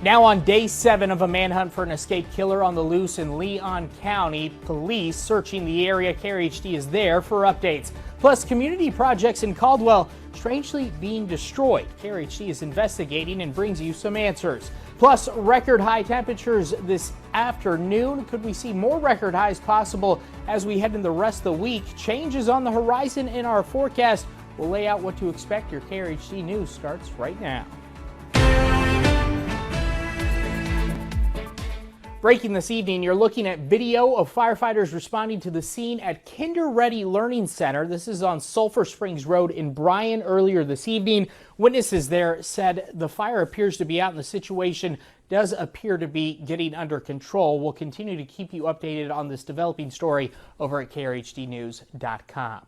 Now on day 7 of a manhunt for an escaped killer on the loose in Leon County, police searching the area. KRHD is there for updates. Plus, community projects in Caldwell strangely being destroyed. KRHD is investigating and brings you some answers. Plus, record high temperatures this afternoon. Could we see more record highs possible as we head into the rest of the week? Changes on the horizon in our forecast. We'll lay out what to expect. Your KRHD News starts right now. Breaking this evening, you're looking at video of firefighters responding to the scene at Kinder Ready Learning Center. This is on Sulphur Springs Road in Bryan earlier this evening. Witnesses there said the fire appears to be out and the situation does appear to be getting under control. We'll continue to keep you updated on this developing story over at KRHDnews.com.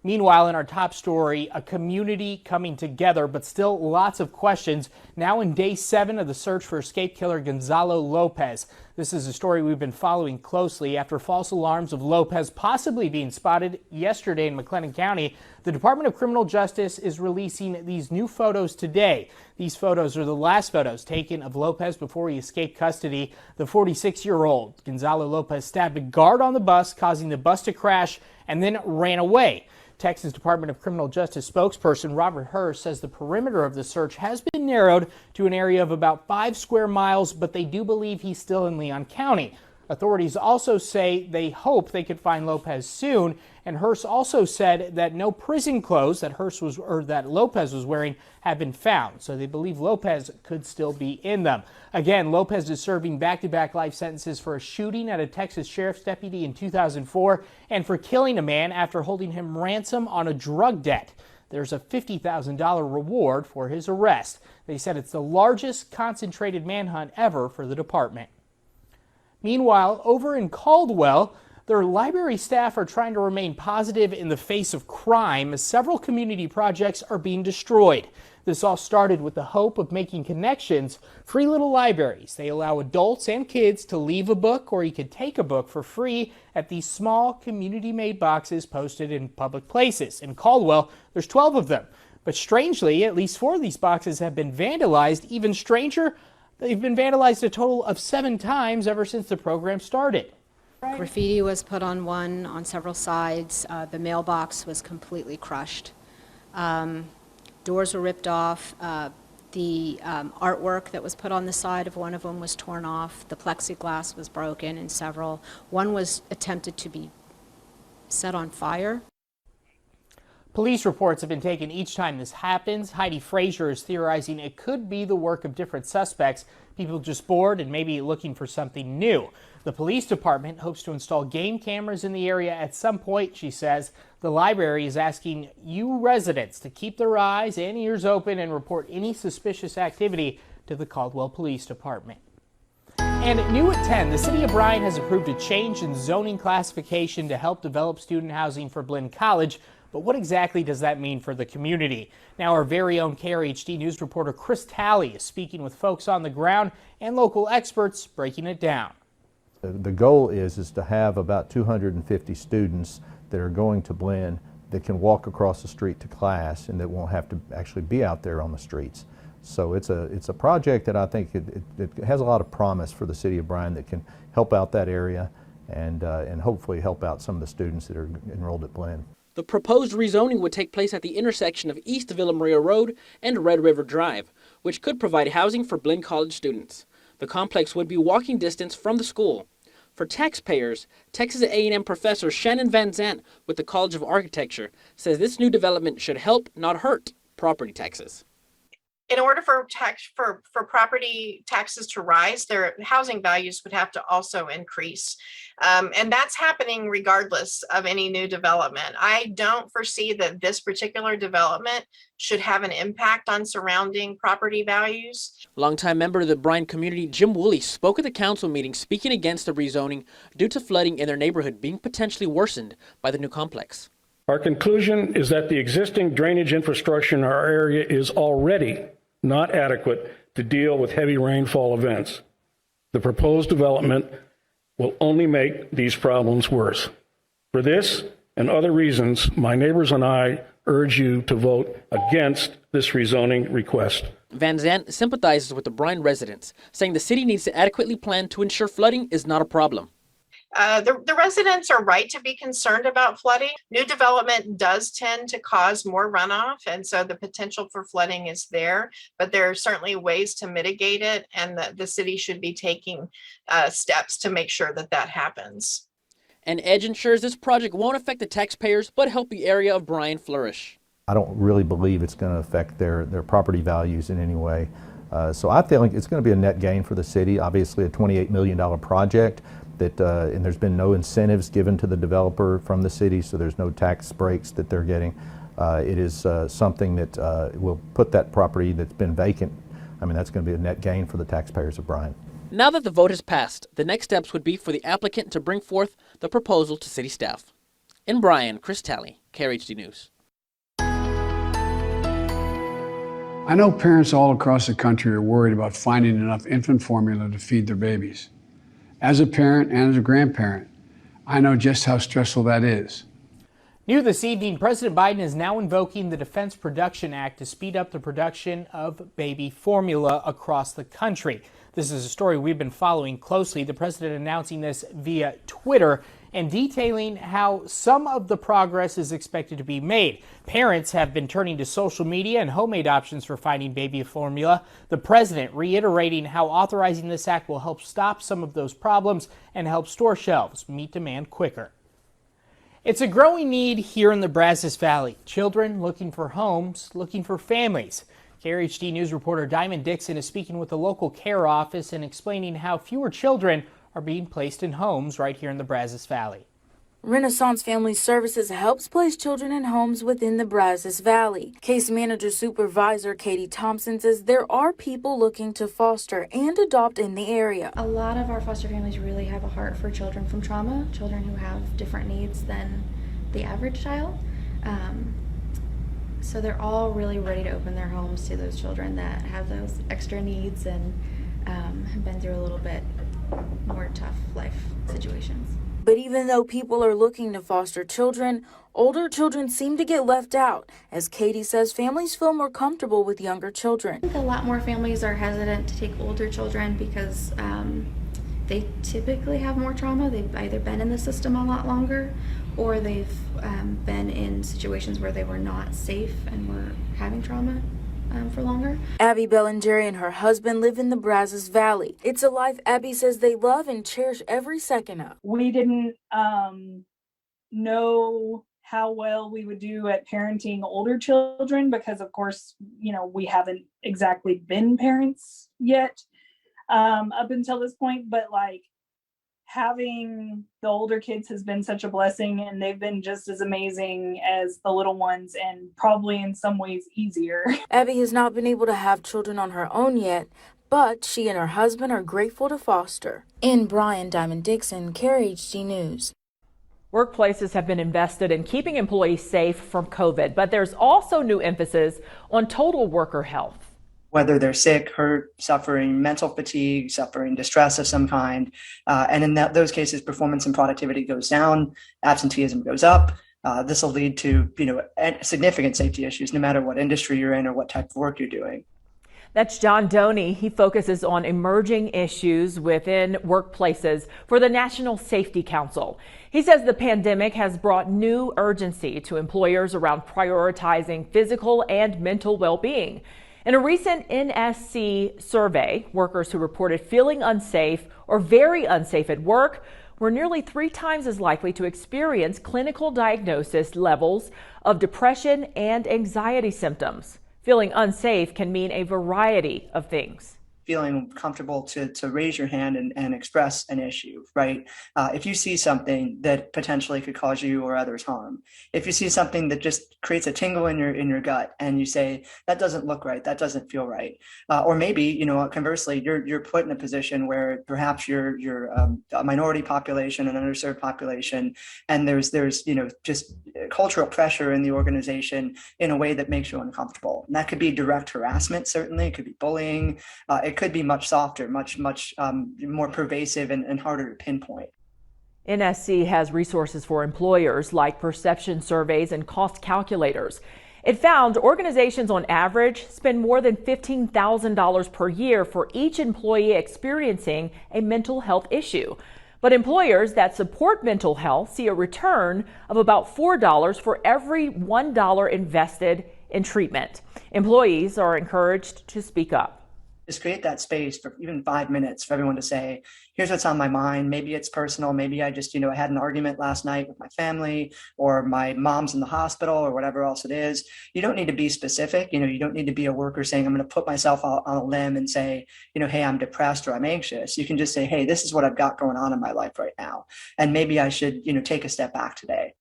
Meanwhile, in our top story, a community coming together, but still lots of questions. Now in day 7 of the search for escaped killer Gonzalo Lopez. This is a story we've been following closely. After false alarms of Lopez possibly being spotted yesterday in McLennan County, the Department of Criminal Justice is releasing these new photos today. These photos are the last photos taken of Lopez before he escaped custody. The 46-year-old Gonzalo Lopez stabbed a guard on the bus, causing the bus to crash, and then ran away. Texas Department of Criminal Justice spokesperson Robert Hurst says the perimeter of the search has been narrowed to an area of about 5 square miles, but they do believe he's still in Leon County. Authorities also say they hope they could find Lopez soon, and Hurst also said that no prison clothes that Lopez was wearing have been found, so they believe Lopez could still be in them. Again, Lopez is serving back-to-back life sentences for a shooting at a Texas sheriff's deputy in 2004 and for killing a man after holding him ransom on a drug debt. There's a $50,000 reward for his arrest. They said it's the largest concentrated manhunt ever for the department. Meanwhile, over in Caldwell, their library staff are trying to remain positive in the face of crime as several community projects are being destroyed. This all started with the hope of making connections. Free little libraries. They allow adults and kids to leave a book, or you could take a book for free at these small community-made boxes posted in public places. In Caldwell, there's 12 of them. But strangely, at least 4 of these boxes have been vandalized. Even stranger, they've been vandalized a total of 7 times ever since the program started. Graffiti was put on on several sides. The mailbox was completely crushed. Doors were ripped off. The artwork that was put on the side of one of them was torn off. The plexiglass was broken in several. One was attempted to be set on fire. Police reports have been taken each time this happens. Heidi Frazier is theorizing it could be the work of different suspects, people just bored and maybe looking for something new. The police department hopes to install game cameras in the area at some point, she says. The library is asking you residents to keep their eyes and ears open and report any suspicious activity to the Caldwell Police Department. And new at 10, the city of Bryan has approved a change in zoning classification to help develop student housing for Blinn College. But what exactly does that mean for the community? Now our very own KRHD News reporter Chris Talley is speaking with folks on the ground and local experts breaking it down. The goal is to have about 250 students that are going to Blinn that can walk across the street to class and that won't have to actually be out there on the streets. So it's a project that I think it has a lot of promise for the city of Bryan that can help out that area and hopefully help out some of the students that are enrolled at Blinn. The proposed rezoning would take place at the intersection of East Villa Maria Road and Red River Drive, which could provide housing for Blinn College students. The complex would be walking distance from the school. For taxpayers, Texas A&M professor Shannon Van Zant with the College of Architecture says this new development should help, not hurt, property taxes. In order for property taxes to rise, their housing values would have to also increase. And that's happening regardless of any new development. I don't foresee that this particular development should have an impact on surrounding property values. Longtime member of the Bryan community, Jim Woolley, spoke at the council meeting speaking against the rezoning due to flooding in their neighborhood being potentially worsened by the new complex. Our conclusion is that the existing drainage infrastructure in our area is already not adequate to deal with heavy rainfall events. The proposed development will only make these problems worse. For this and other reasons, my neighbors and I urge you to vote against this rezoning request. Van Zandt sympathizes with the Bryan residents, saying the city needs to adequately plan to ensure flooding is not a problem. The residents are right to be concerned about flooding. New development does tend to cause more runoff, and so the potential for flooding is there, but there are certainly ways to mitigate it, and the city should be taking steps to make sure that that happens. And Edge ensures this project won't affect the taxpayers, but help the area of Bryan flourish. I don't really believe it's going to affect their property values in any way. So I think it's going to be a net gain for the city. Obviously a $28 million project that, and there's been no incentives given to the developer from the city, so there's no tax breaks that they're getting. It is something that will put that property that's been vacant, I mean, that's going to be a net gain for the taxpayers of Bryan. Now that the vote has passed, the next steps would be for the applicant to bring forth the proposal to city staff. In Bryan, Chris Talley, Krhd News. I know parents all across the country are worried about finding enough infant formula to feed their babies. As a parent and as a grandparent, I know just how stressful that is. New this evening, President Biden is now invoking the Defense Production Act to speed up the production of baby formula across the country. This is a story we've been following closely. The president announcing this via Twitter and detailing how some of the progress is expected to be made. Parents have been turning to social media and homemade options for finding baby formula. The president reiterating how authorizing this act will help stop some of those problems and help store shelves meet demand quicker. It's a growing need here in the Brazos Valley. Children looking for homes, looking for families. Krhd News reporter Diamond Dixon is speaking with the local care office and explaining how fewer children are being placed in homes right here in the Brazos Valley. Renaissance Family Services helps place children in homes within the Brazos Valley. Case Manager Supervisor Katie Thompson says there are people looking to foster and adopt in the area. A lot of our foster families really have a heart for children from trauma, children who have different needs than the average child. So they're all really ready to open their homes to those children that have those extra needs and have been through a little bit more tough life situations. But even though people are looking to foster children, older children seem to get left out. As Katie says, families feel more comfortable with younger children. I think a lot more families are hesitant to take older children because they typically have more trauma. They've either been in the system a lot longer or they've been in situations where they were not safe and were having trauma for longer. Abby Bellingeri and her husband live in the Brazos Valley. It's a life Abby says they love and cherish every second of. We didn't know how well we would do at parenting older children because, of course, you know, we haven't exactly been parents yet up until this point, but like having the older kids has been such a blessing, and they've been just as amazing as the little ones and probably in some ways easier. Abby has not been able to have children on her own yet, but she and her husband are grateful to foster. In Bryan, Diamond Dixon, Krhd News. Workplaces have been invested in keeping employees safe from COVID, but there's also new emphasis on total worker health. Whether they're sick, hurt, suffering mental fatigue, suffering distress of some kind. And in those cases, performance and productivity goes down, absenteeism goes up. This will lead to, significant safety issues, no matter what industry you're in or what type of work you're doing. That's John Doney. He focuses on emerging issues within workplaces for the National Safety Council. He says the pandemic has brought new urgency to employers around prioritizing physical and mental well-being. In a recent NSC survey, workers who reported feeling unsafe or very unsafe at work were nearly 3 times as likely to experience clinical diagnosis levels of depression and anxiety symptoms. Feeling unsafe can mean a variety of things. Feeling comfortable to raise your hand and express an issue, right? If you see something that potentially could cause you or others harm, if you see something that just creates a tingle in your gut and you say, that doesn't look right, that doesn't feel right. Or maybe, conversely, you're put in a position where perhaps you're a minority population, an underserved population, and there's just cultural pressure in the organization in a way that makes you uncomfortable. And that could be direct harassment, certainly. It could be bullying. It could be much softer, much more pervasive and harder to pinpoint. NSC has resources for employers like perception surveys and cost calculators. It found organizations on average spend more than $15,000 per year for each employee experiencing a mental health issue. But employers that support mental health see a return of about $4 for every $1 invested in treatment. Employees are encouraged to speak up. Just create that space for even 5 minutes for everyone to say, here's what's on my mind. Maybe it's personal. Maybe I just, I had an argument last night with my family, or my mom's in the hospital, or whatever else it is. You don't need to be specific. You don't need to be a worker saying, I'm going to put myself out on a limb and say, hey, I'm depressed or I'm anxious. You can just say, hey, this is what I've got going on in my life right now. And maybe I should, take a step back today.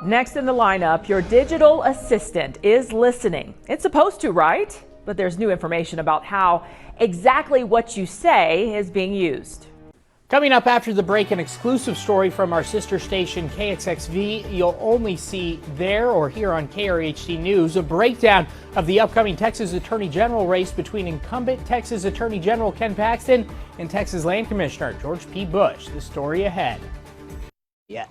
Next in the lineup, your digital assistant is listening. It's supposed to, right? But there's new information about how exactly what you say is being used. Coming up after the break, an exclusive story from our sister station KXXV. You'll only see there or here on KRHD News, a breakdown of the upcoming Texas Attorney General race between incumbent Texas Attorney General Ken Paxton and Texas Land Commissioner George P. Bush. The story ahead. Yeah.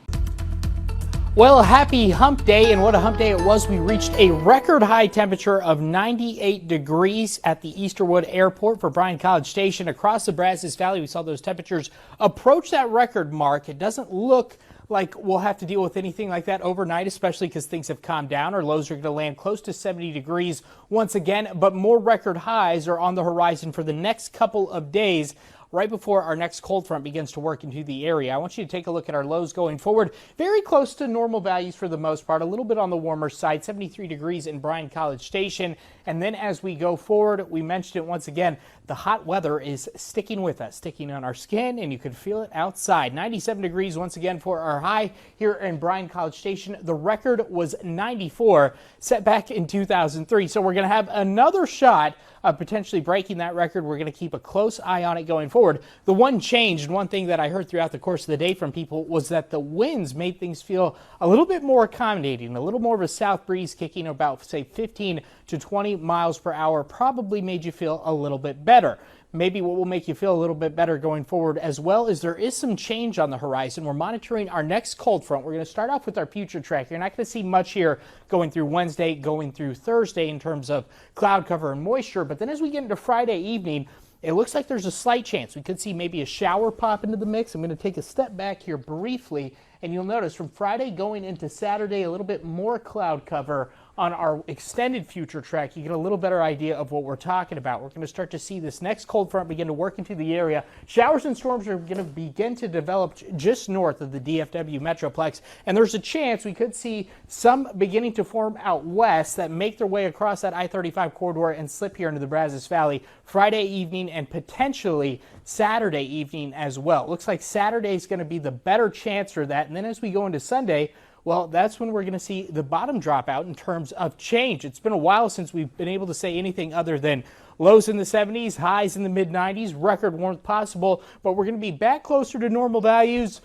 Well, happy hump day, and what a hump day it was. We reached a record high temperature of 98 degrees at the Easterwood Airport for Blinn College Station. Across the Brazos Valley, we saw those temperatures approach that record mark. It doesn't look like we'll have to deal with anything like that overnight, especially because things have calmed down. Our lows are going to land close to 70 degrees once again, but more record highs are on the horizon for the next couple of days, right before our next cold front begins to work into the area. I want you to take a look at our lows going forward. Very close to normal values for the most part, a little bit on the warmer side, 73 degrees in Blinn College Station. And then as we go forward, we mentioned it once again, the hot weather is sticking with us, sticking on our skin, and you can feel it outside. 97 degrees once again for our high here in Blinn College Station. The record was 94, set back in 2003. So we're going to have another shot of potentially breaking that record. We're going to keep a close eye on it going forward. The one change, and one thing that I heard throughout the course of the day from people, was that the winds made things feel a little bit more accommodating, a little more of a south breeze kicking about, say, 15 to 20 miles per hour probably made you feel a little bit better. Maybe what will make you feel a little bit better going forward as well is there is some change on the horizon. We're monitoring our next cold front. We're going to start off with our future track. You're not going to see much here going through Wednesday, going through Thursday in terms of cloud cover and moisture. But then as we get into Friday evening, it looks like there's a slight chance we could see maybe a shower pop into the mix. I'm going to take a step back here briefly, and you'll notice from Friday going into Saturday, a little bit more cloud cover on our extended future track. You get a little better idea of what we're talking about. We're going to start to see this next cold front begin to work into the area. Showers and storms are going to begin to develop just north of the DFW Metroplex, and there's a chance we could see some beginning to form out west that make their way across that I-35 corridor and slip here into the Brazos Valley Friday evening and potentially Saturday evening as well. Looks like Saturday is going to be the better chance for that, and then as we go into Sunday, well, that's when we're going to see the bottom drop out in terms of change. It's been a while since we've been able to say anything other than lows in the 70s, highs in the mid-90s, record warmth possible, but we're going to be back closer to normal values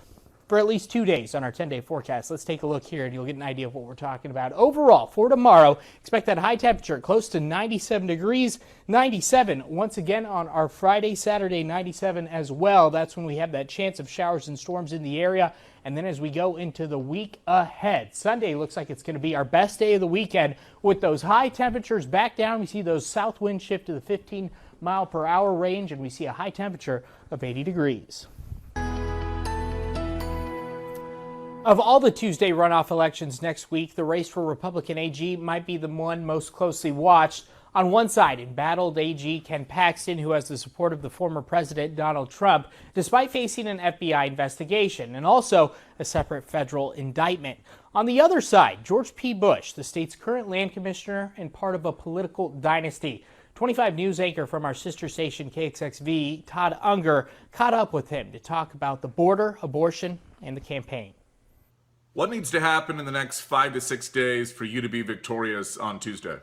for at least 2 days on our 10-day forecast. Let's take a look here and you'll get an idea of what we're talking about. Overall, for tomorrow, expect that high temperature close to 97 degrees, 97 once again on our Friday, Saturday, 97 as well. That's when we have that chance of showers and storms in the area. And then as we go into the week ahead, Sunday looks like it's going to be our best day of the weekend with those high temperatures back down. We see those south winds shift to the 15-mile-per-hour range, and we see a high temperature of 80 degrees. Of all the Tuesday runoff elections next week, the race for Republican AG might be the one most closely watched. On one side, embattled AG Ken Paxton, who has the support of the former president Donald Trump, despite facing an FBI investigation and also a separate federal indictment. On the other side, George P. Bush, the state's current land commissioner and part of a political dynasty. 25 News anchor from our sister station KXXV, Todd Unger, caught up with him to talk about the border, abortion, and the campaign. What needs to happen in the next 5 to 6 days for you to be victorious on Tuesday?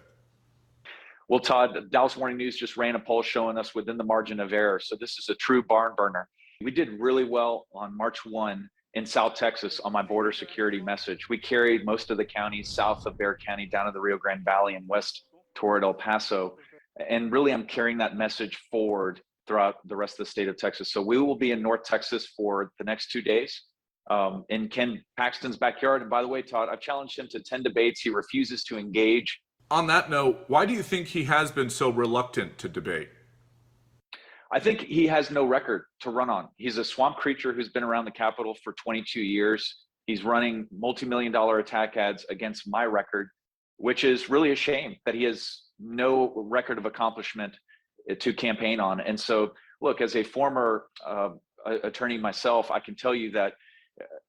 Well, Todd, Dallas Morning News just ran a poll showing us within the margin of error. So this is a true barn burner. We did really well on March 1 in South Texas on my border security message. We carried most of the counties south of Bexar County down to the Rio Grande Valley and west toward El Paso. And really, I'm carrying that message forward throughout the rest of the state of Texas. So we will be in North Texas for the next 2 days. in Ken Paxton's backyard. And by the way, Todd, I've challenged him to 10 debates. He refuses to engage. On that note, why do you think he has been so reluctant to debate? I think he has no record to run on. He's a swamp creature who's been around the Capitol for 22 years. He's running multi-million-dollar attack ads against my record, which is really a shame that he has no record of accomplishment to campaign on. And so, look, as a former attorney myself, I can tell you that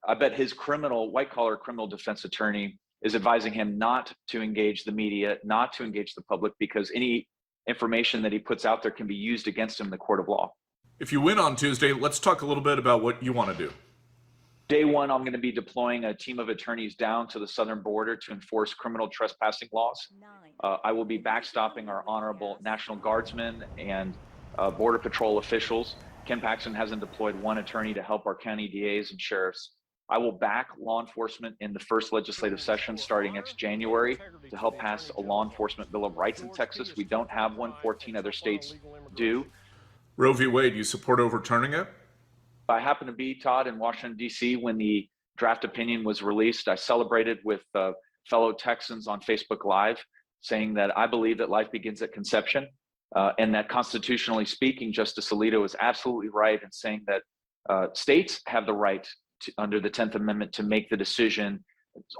I bet his white-collar criminal defense attorney is advising him not to engage the media, not to engage the public, because any information that he puts out there can be used against him in the court of law. If you win on Tuesday, let's talk a little bit about what you want to do. Day one, I'm going to be deploying a team of attorneys down to the southern border to enforce criminal trespassing laws. I will be backstopping our honorable National Guardsmen and Border Patrol officials. Ken Paxton hasn't deployed one attorney to help our county DAs and sheriffs. I will back law enforcement in the first legislative session starting next January to help pass a law enforcement bill of rights in Texas. We don't have one, 14 other states do. Roe v. Wade, you support overturning it? I happened to be, Todd, in Washington, D.C. when the draft opinion was released. I celebrated with fellow Texans on Facebook Live, saying that I believe that life begins at conception, and that constitutionally speaking, Justice Alito is absolutely right in saying that states have the right to, under the 10th Amendment, to make the decision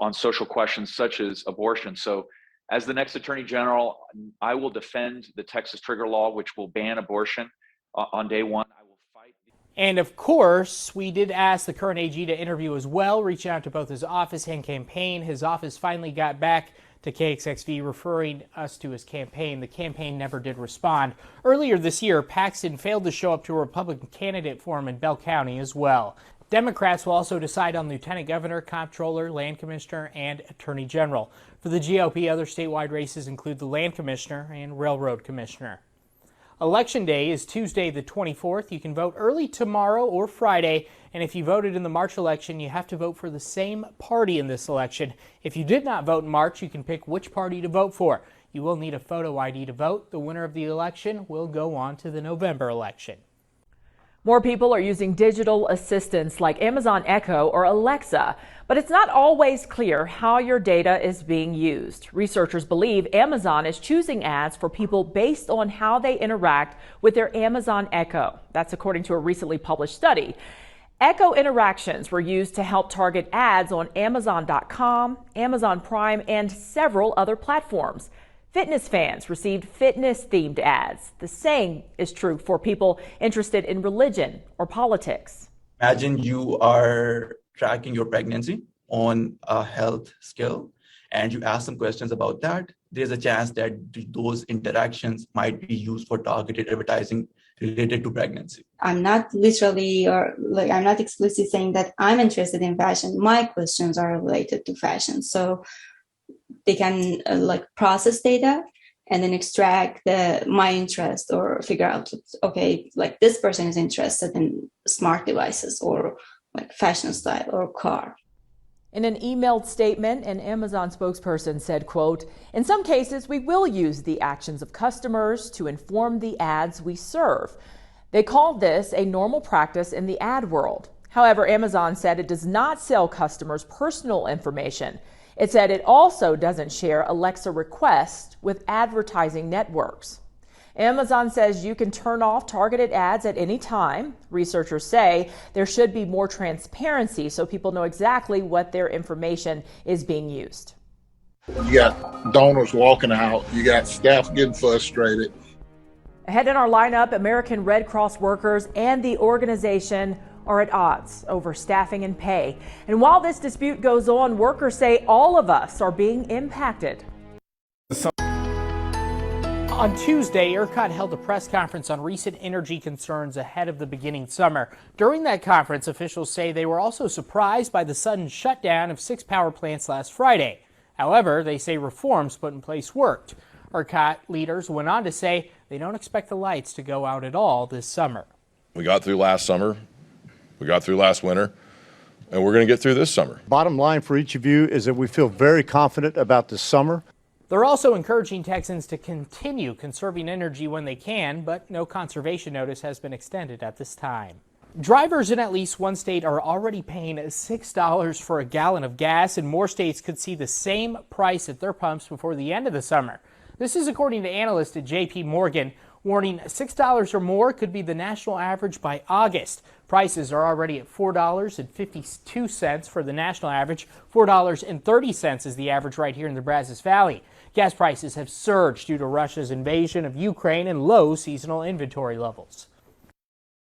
on social questions such as abortion. So as the next Attorney General, I will defend the Texas trigger law, which will ban abortion on day one. And of course, we did ask the current AG to interview as well, reaching out to both his office and campaign. His office finally got back to KXXV, referring us to his campaign. The campaign never did respond. Earlier this year, Paxton failed to show up to a Republican candidate forum in Bell County as well. Democrats will also decide on Lieutenant Governor, Comptroller, Land Commissioner, and Attorney General. For the GOP, other statewide races include the Land Commissioner and Railroad Commissioner. Election Day is Tuesday the 24th. You can vote early tomorrow or Friday, and if you voted in the March election, you have to vote for the same party in this election. If you did not vote in March, you can pick which party to vote for. You will need a photo ID to vote. The winner of the election will go on to the November election. More people are using digital assistants like Amazon Echo or Alexa, but it's not always clear how your data is being used. Researchers believe Amazon is choosing ads for people based on how they interact with their Amazon Echo. That's according to a recently published study. Echo interactions were used to help target ads on Amazon.com, Amazon Prime, and several other platforms. Fitness fans received fitness-themed ads. The same is true for people interested in religion or politics. Imagine you are tracking your pregnancy on a health skill and you ask some questions about that. There's a chance that those interactions might be used for targeted advertising related to pregnancy. I'm not literally I'm not explicitly saying that I'm interested in fashion. My questions are related to fashion. So they can process data and then extract my interest or figure out, okay, like this person is interested in smart devices or like fashion style or car. In an emailed statement, an Amazon spokesperson said, quote, "In some cases, we will use the actions of customers to inform the ads we serve." They called this a normal practice in the ad world. However, Amazon said it does not sell customers' personal information. It said it also doesn't share Alexa requests with advertising networks. Amazon says you can turn off targeted ads at any time. Researchers say there should be more transparency so people know exactly what their information is being used. You got donors walking out, you got staff getting frustrated. Ahead in our lineup, American Red Cross workers and the organization are at odds over staffing and pay. And while this dispute goes on, workers say all of us are being impacted. On Tuesday, ERCOT held a press conference on recent energy concerns ahead of the beginning summer. During that conference, officials say they were also surprised by the sudden shutdown of 6 power plants last Friday. However, they say reforms put in place worked. ERCOT leaders went on to say they don't expect the lights to go out at all this summer. We got through last summer. We got through last winter, and we're going to get through this summer. Bottom line for each of you is that we feel very confident about this summer. They're also encouraging Texans to continue conserving energy when they can, but no conservation notice has been extended at this time. Drivers in at least one state are already paying $6 for a gallon of gas, and more states could see the same price at their pumps before the end of the summer. This is according to analysts at J.P. Morgan, warning $6 or more could be the national average by August. Prices are already at $4.52 for the national average. $4.30 is the average right here in the Brazos Valley. Gas prices have surged due to Russia's invasion of Ukraine and low seasonal inventory levels.